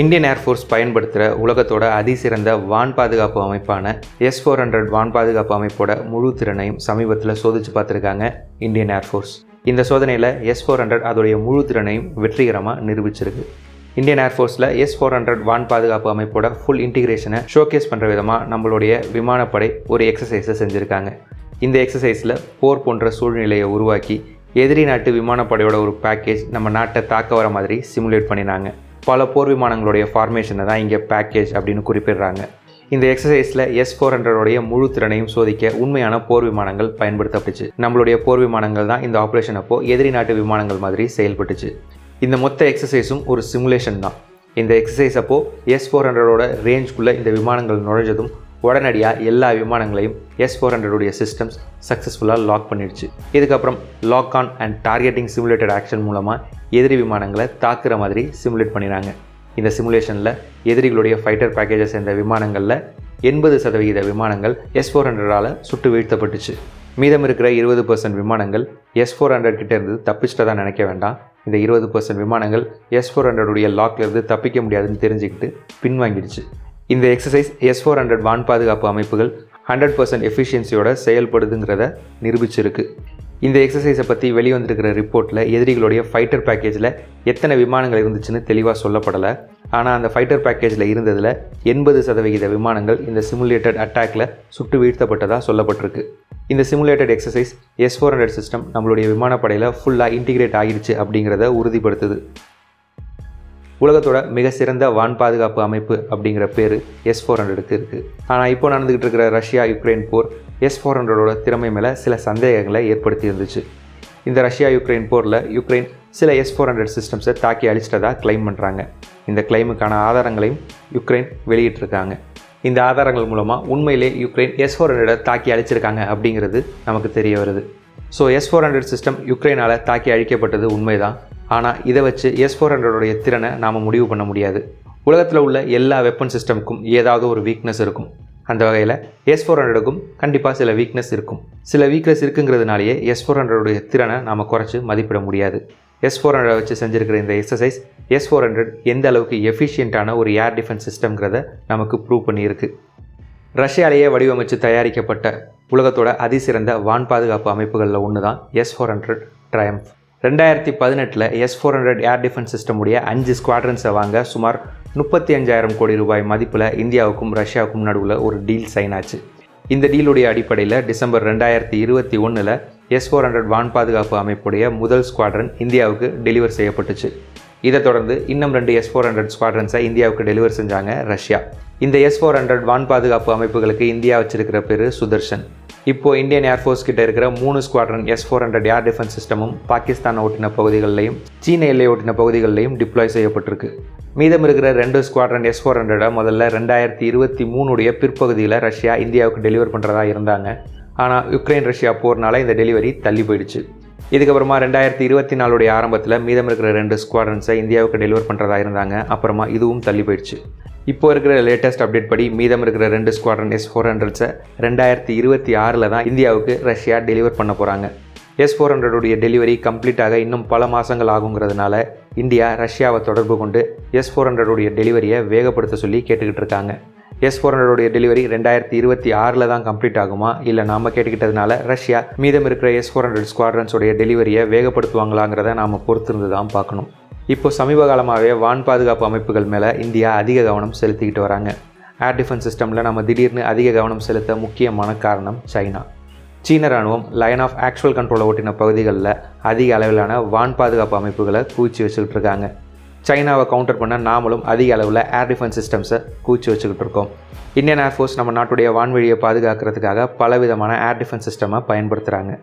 Indian air force பயன்படுத்துகிற உலகத்தோட அதிசிறந்த வான் பாதுகாப்பு அமைப்பான S-400 வான் பாதுகாப்பு அமைப்போட முழு திறனையும் சமீபத்தில் சோதித்து பார்த்துருக்காங்க இந்தியன் ஏர்ஃபோர்ஸ். இந்த சோதனையில் S-400 அதோடைய முழு திறனையும் வெற்றிகரமாக நிரூபிச்சிருக்கு. இந்தியன் ஏர்ஃபோர்ஸில் S-400 வான் பாதுகாப்பு அமைப்போட ஃபுல் இன்டிகிரேஷனை ஷோகேஸ் பண்ணுற விதமாக நம்மளுடைய விமானப்படை ஒரு எக்ஸசைஸை செஞ்சுருக்காங்க. இந்த எக்ஸசைஸில் போர் போன்ற சூழ்நிலையை உருவாக்கி எதிரி நாட்டு விமானப்படையோட ஒரு பேக்கேஜ் நம்ம நாட்டை தாக்க வர மாதிரி சிமுலேட் பண்ணினாங்க. பல போர் விமானங்களுடைய ஃபார்மேஷனை தான் இங்கே பேக்கேஜ் அப்படின்னு குறிப்பிடுறாங்க. இந்த எக்ஸசைஸில் S-400 முழு திறனையும் சோதிக்க உண்மையான போர் விமானங்கள் பயன்படுத்தப்பட்டுச்சு. நம்மளுடைய போர் விமானங்கள் தான் இந்த ஆப்ரேஷன் அப்போ எதிரி நாட்டு விமானங்கள் மாதிரி செயல்பட்டுச்சு. இந்த மொத்த எக்ஸசைஸும் ஒரு சிமுலேஷன் தான். இந்த எக்ஸசைஸ் அப்போ S-400 ரேஞ்சுக்குள்ளே இந்த விமானங்கள் நுழைஞ்சதும் உடனடியாக எல்லா விமானங்களையும் S-400 சிஸ்டம்ஸ் சக்ஸஸ்ஃபுல்லாக லாக் பண்ணிடுச்சு. இதுக்கப்புறம் lock on and targeting simulated action மூலமாக எதிரி விமானங்களை தாக்குற மாதிரி சிமுலேட் பண்ணினாங்க. இந்த சிமுலேஷனில் எதிரிகளுடைய ஃபைட்டர் பேக்கேஜை சேர்ந்த விமானங்களில் 80% விமானங்கள் S-400 சுட்டு வீழ்த்தப்பட்டுச்சு. மீதம் இருக்கிற 20% விமானங்கள் S-400 கிட்டேருந்து தப்பிச்சிட்டதான் நினைக்க வேண்டாம். இந்த 20% விமானங்கள் S-400 லாக்லேருந்து தப்பிக்க முடியாதுன்னு தெரிஞ்சுக்கிட்டு பின்வாங்கிடுச்சு. இந்த எக்ஸசைஸ் S-400 வான் பாதுகாப்பு அமைப்புகள் 100% எஃபிஷியன்சியோட செயல்படுதுங்கிறத நிரூபிச்சிருக்கு. இந்த எக்ஸசைஸை பற்றி வெளிவந்திருக்கிற ரிப்போர்ட்டில் எதிரிகளுடைய ஃபைட்டர் பேக்கேஜில் எத்தனை விமானங்கள் இருந்துச்சுன்னு தெளிவாக சொல்லப்படலை. ஆனால் அந்த ஃபைட்டர் பேக்கேஜில் இருந்ததில் 80% விமானங்கள் இந்த சிமுலேட்டட் அட்டாக்ல சுட்டு வீழ்த்தப்பட்டதாக சொல்லப்பட்டிருக்கு. இந்த சிமுலேட்டட் எக்ஸசைஸ் S-400 சிஸ்டம் நம்மளுடைய விமானப்படையில் ஃபுல்லாக இன்டிகிரேட் ஆகிடுச்சு அப்படிங்கிறத உறுதிப்படுத்துது. உலகத்தோட மிக சிறந்த வான் பாதுகாப்பு அமைப்பு அப்படிங்கிற பேர் S-400க்கு இருக்குது. ஆனால் இப்போ நடந்துக்கிட்டு இருக்கிற ரஷ்யா யுக்ரைன் போர் S-400 திறமை மேலே சில சந்தேகங்களை ஏற்படுத்தி இருந்துச்சு. இந்த ரஷ்யா யுக்ரைன் போரில் யுக்ரைன் சில S-400 சிஸ்டம்ஸை தாக்கி அழிச்சிட்டதாக கிளைம் பண்ணுறாங்க. இந்த கிளைமுக்கான ஆதாரங்களையும் யுக்ரைன் வெளியிட்டிருக்காங்க. இந்த ஆதாரங்கள் மூலமாக உண்மையிலே யுக்ரைன் S-400 தாக்கி அழிச்சிருக்காங்க அப்படிங்கிறது நமக்கு தெரிய வருது. ஸோ S-400 சிஸ்டம் யுக்ரைனால் தாக்கி அழிக்கப்பட்டது உண்மைதான். ஆனால் இதை வச்சு S-400 திறனை நாம் முடிவு பண்ண முடியாது. உலகத்தில் உள்ள எல்லா வெப்பன் சிஸ்டமுக்கும் ஏதாவது ஒரு வீக்னஸ் இருக்கும். அந்த வகையில் S-400க்கும் கண்டிப்பாக சில வீக்னஸ் இருக்கும். சில வீக்னஸ் இருக்குங்கிறதுனாலேயே S-400 திறனை நாம் குறைச்சி மதிப்பிட முடியாது. S-400 வச்சு செஞ்சுருக்கிற இந்த எக்ஸசைஸ் S-400 எந்த அளவுக்கு எஃபிஷியண்ட்டான ஒரு ஏர் டிஃபென்ஸ் சிஸ்டம்ங்கிறத நமக்கு ப்ரூவ் பண்ணியிருக்கு. ரஷ்யாலேயே வடிவமைச்சு தயாரிக்கப்பட்ட உலகத்தோட அதிசிறந்த வான் பாதுகாப்பு அமைப்புகளில் ஒன்று தான் S-400 triumph. 2018 S-400 air defence சிஸ்டமுடைய 5 ஸ்குவாட்ரன்ஸை வாங்க சுமார் 35,000 கோடி ரூபாய் மதிப்பில் இந்தியாவுக்கும் ரஷ்யாவுக்கும் நடுவில் ஒரு டீல் சைன் ஆச்சு. இந்த டீலுடைய அடிப்படையில் டிசம்பர் 2021 S-400 வான் பாதுகாப்பு அமைப்புடைய முதல் ஸ்குவாட்ரன் இந்தியாவுக்கு டெலிவர் செய்யப்பட்டுச்சு. இதை தொடர்ந்து இன்னும் 2 S-400 ஸ்குவாட்ரன்ஸை இந்தியாவுக்கு டெலிவர் செஞ்சாங்க ரஷ்யா. இந்த S-400 வான் பாதுகாப்பு அமைப்புகளுக்கு இந்தியா வச்சிருக்கிற பேர் சுதர்ஷன். இப்போது இந்தியன் ஏர்ஃபோர்ஸ் கிட்ட இருக்கிற 3 ஸ்குவாட்ரன் S-400 ஏர் டிஃபென்ஸ் சிஸ்டமும் பாகிஸ்தான் ஒட்டின பகுதிகளிலையும் சீன எல்லை ஒட்டின பகுதிகளிலையும் டிப்ளாய் செய்யப்பட்டிருக்கு. மீதம் இருக்கிற 2 ஸ்குவாட்ரன் S-400 முதல்ல 2023 பிற்பகுதியில் ரஷ்யா இந்தியாவுக்கு டெலிவர் பண்ணுறதா இருந்தாங்க. ஆனால் யுக்ரைன் ரஷ்யா போர்னால இந்த டெலிவரி தள்ளி போயிடுச்சு. இதுக்கப்புறமா 2024 ஆரம்பத்தில் மீதம் இருக்கிற 2 ஸ்குவாட்ரன்ஸை இந்தியாவுக்கு டெலிவர் பண்ணுறதா இருந்தாங்க. அப்புறமா இதுவும் தள்ளி போயிடுச்சு. இப்போ இருக்கிற லேட்டஸ்ட் அப்டேட் படி மீதம் இருக்கிற 2 ஸ்குவாட்ரன் S-400 2026 தான் இந்தியாவுக்கு ரஷ்யா டெலிவர் பண்ண போகிறாங்க. S-400 டெலிவரி கம்ப்ளீட்டாக இன்னும் பல மாதங்கள் ஆகுங்கிறதுனால இந்தியா ரஷ்யாவை தொடர்பு கொண்டு S-400 டெலிவரியை வேகப்படுத்த சொல்லி கேட்டுக்கிட்டு இருக்காங்க. S-400 டெலிவரி 2026 தான் கம்ப்ளீட் ஆகுமா, இல்லை நாம் கேட்டுக்கிட்டதுனால ரஷ்யா மீதம் இருக்கிற S-400 ஸ்குவாட்ரன்ஸோடைய டெலிவரியை வேகப்படுத்துவாங்களாங்கிறத நாம் பொறுத்திருந்து தான் பார்க்கணும். இப்போ சமீப காலமாகவே வான் பாதுகாப்பு அமைப்புகள் மேலே இந்தியா அதிக கவனம் செலுத்திக்கிட்டு வராங்க. ஏர் டிஃபென்ஸ் சிஸ்டமில் நம்ம திடீர்னு அதிக கவனம் செலுத்த முக்கியமான காரணம் சைனா. சீன ராணுவம் லைன் ஆஃப் ஆக்சுவல் கண்ட்ரோலை ஒட்டின பகுதிகளில் அதிக அளவிலான வான் பாதுகாப்பு அமைப்புகளை குவிச்சு வச்சுக்கிட்டு இருக்காங்க. சைனாவை கவுண்டர் பண்ண நாமளும் அதிக அளவில் ஏர் டிஃபென்ஸ் சிஸ்டம்ஸை குவிச்சு வச்சுக்கிட்டு இருக்கோம். இந்தியன் ஏர்ஃபோர்ஸ் நம்ம நாட்டுடைய வான்வெளியை பாதுகாக்கிறதுக்காக பலவிதமான ஏர் டிஃபென்ஸ் சிஸ்டமை பயன்படுத்துகிறாங்க.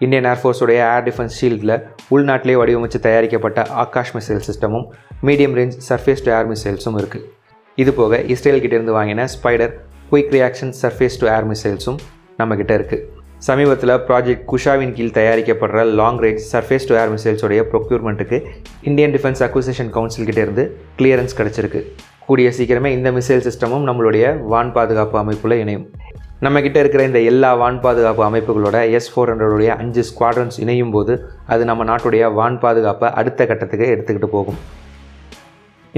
இந்தியன் ஏர்ஃபோர்ஸுடைய ஏர் டிஃபென்ஸ் ஷீல்டில் உள்நாட்டிலே வடிவமைச்சு தயாரிக்கப்பட்ட ஆகாஷ் மிசைல் சிஸ்டமும் medium range surface to air மிசைல்ஸும் இருக்குது. இது போக இஸ்ரேல் கிட்டேருந்து வாங்கின spider quick reaction surface to air மிசைல்ஸும் நம்மக்கிட்ட இருக்குது. சமீபத்தில் ப்ராஜெக்ட் குஷாவின் கீழ் தயாரிக்கப்படுற long range surface to air மிசைல்ஸோடைய ப்ரொக்யூர்மெண்ட்டுக்கு இந்தியன் டிஃபென்ஸ் அக்விசிஷன் கவுன்சில் கிட்டேருந்து கிளியரன்ஸ் கிடச்சிருக்கு. கூடிய சீக்கிரமே இந்த மிசைல் சிஸ்டமும் நம்மளுடைய வான் பாதுகாப்பு அமைப்பில் இணையும். நம்மக்கிட்ட இருக்கிற இந்த எல்லா வான் பாதுகாப்பு அமைப்புகளோட S-400 5 ஸ்குவாட்ரன்ஸ் இணையும் போது அது நம்ம நாட்டுடைய வான் பாதுகாப்பை அடுத்த கட்டத்துக்கு எடுத்துக்கிட்டு போகும்.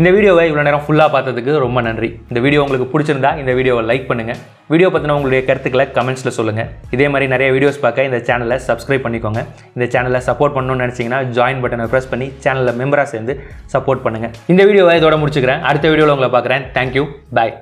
இந்த வீடியோவை இவ்வளோ நேரம் ஃபுல்லாக பார்த்ததுக்கு ரொம்ப நன்றி. இந்த வீடியோ உங்களுக்கு பிடிச்சிருந்தா இந்த வீடியோவை லைக் பண்ணுங்கள். வீடியோ பற்றின உங்களுடைய கருத்துக்களை கமெண்ட்ஸில் சொல்லுங்கள். இதே மாதிரி நிறைய வீடியோஸ் பார்க்க இந்த சேனலை சப்ஸ்கிரைப் பண்ணிக்கோங்க. இந்த சேனலை சப்போர்ட் பண்ணணும்னு நினச்சிங்கன்னா ஜாயின் பட்டனை ப்ரெஸ் பண்ணி சேனலில் மெம்பராக சேர்ந்து சப்போர்ட் பண்ணுங்கள். இந்த வீடியோவை இதோட முடிச்சுக்கிறேன். அடுத்த வீடியோவில் உங்களை பார்க்குறேன். தேங்க்யூ. பாய்.